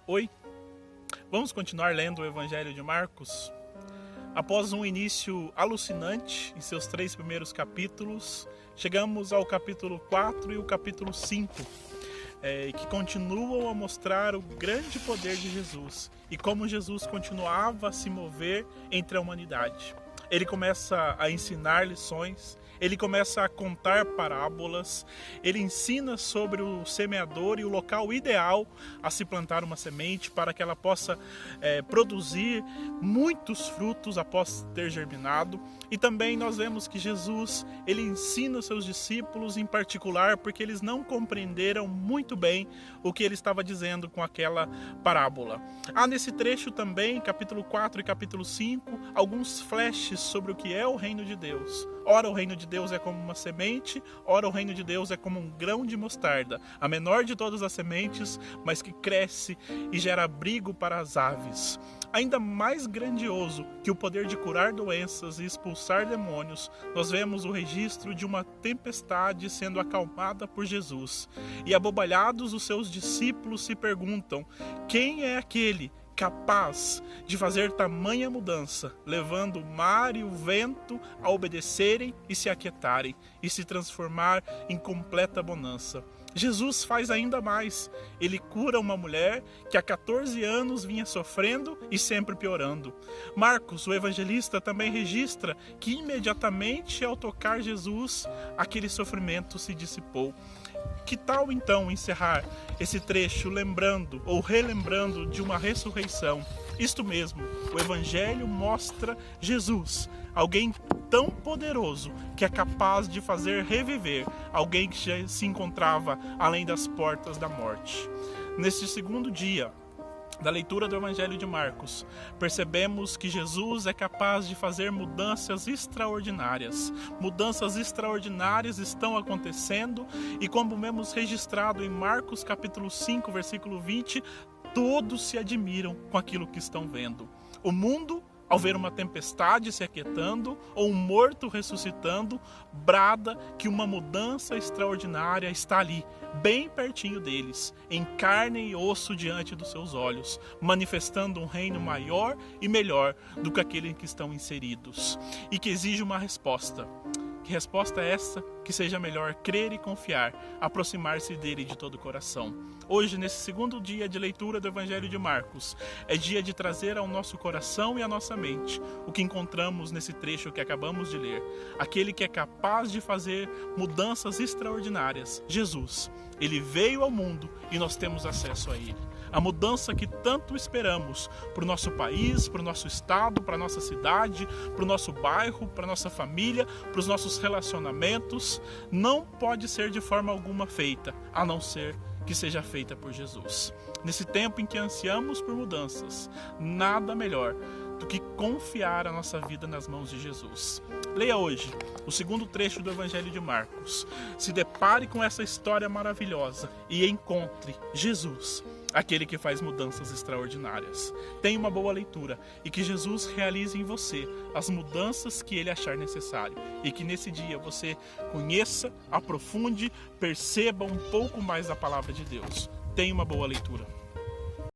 Oi, vamos continuar lendo o Evangelho de Marcos? Após um início alucinante em seus 3 primeiros capítulos, chegamos ao capítulo 4 e o capítulo 5, que continuam a mostrar o grande poder de Jesus e como Jesus continuava a se mover entre a humanidade. Ele começa a ensinar lições, ele começa a contar parábolas, ele ensina sobre o semeador e o local ideal a se plantar uma semente para que ela possa produzir muitos frutos após ter germinado. E também nós vemos que Jesus, ele ensina os seus discípulos em particular porque eles não compreenderam muito bem o que ele estava dizendo com aquela parábola. Há nesse trecho também, capítulo 4 e capítulo 5, alguns flashes sobre o que é o reino de Deus. Ora o reino de Deus é como uma semente, ora o reino de Deus é como um grão de mostarda, a menor de todas as sementes, mas que cresce e gera abrigo para as aves. Ainda mais grandioso que o poder de curar doenças e expulsar demônios, nós vemos o registro de uma tempestade sendo acalmada por Jesus. E abobalhados os seus discípulos se perguntam: quem é aquele capaz de fazer tamanha mudança, levando o mar e o vento a obedecerem e se aquietarem e se transformar em completa bonança? Jesus faz ainda mais. Ele cura uma mulher que há 14 anos vinha sofrendo e sempre piorando. Marcos, o evangelista, também registra que imediatamente ao tocar Jesus, aquele sofrimento se dissipou. Que tal então encerrar esse trecho lembrando ou relembrando de uma ressurreição? Isto mesmo, o Evangelho mostra Jesus, alguém tão poderoso que é capaz de fazer reviver alguém que já se encontrava além das portas da morte. Neste segundo dia da leitura do Evangelho de Marcos, percebemos que Jesus é capaz de fazer mudanças extraordinárias. Mudanças extraordinárias estão acontecendo e, como vemos registrado em Marcos capítulo 5, versículo 20, todos se admiram com aquilo que estão vendo. O mundo, ao ver uma tempestade se aquietando ou um morto ressuscitando, brada que uma mudança extraordinária está ali, bem pertinho deles, em carne e osso diante dos seus olhos, manifestando um reino maior e melhor do que aquele em que estão inseridos, e que exige uma resposta. Que resposta é essa? Que seja melhor crer e confiar, aproximar-se dele de todo o coração. Hoje, nesse segundo dia de leitura do Evangelho de Marcos, é dia de trazer ao nosso coração e à nossa mente o que encontramos nesse trecho que acabamos de ler. Aquele que é capaz de fazer mudanças extraordinárias, Jesus. Ele veio ao mundo e nós temos acesso a ele. A mudança que tanto esperamos para o nosso país, para o nosso estado, para a nossa cidade, para o nosso bairro, para a nossa família, para os nossos relacionamentos, não pode ser de forma alguma feita, a não ser que seja feita por Jesus. Nesse tempo em que ansiamos por mudanças, nada melhor do que confiar a nossa vida nas mãos de Jesus. Leia hoje o segundo trecho do Evangelho de Marcos. Se depare com essa história maravilhosa e encontre Jesus, aquele que faz mudanças extraordinárias. Tenha uma boa leitura e que Jesus realize em você as mudanças que ele achar necessário. E que nesse dia você conheça, aprofunde, perceba um pouco mais da palavra de Deus. Tenha uma boa leitura.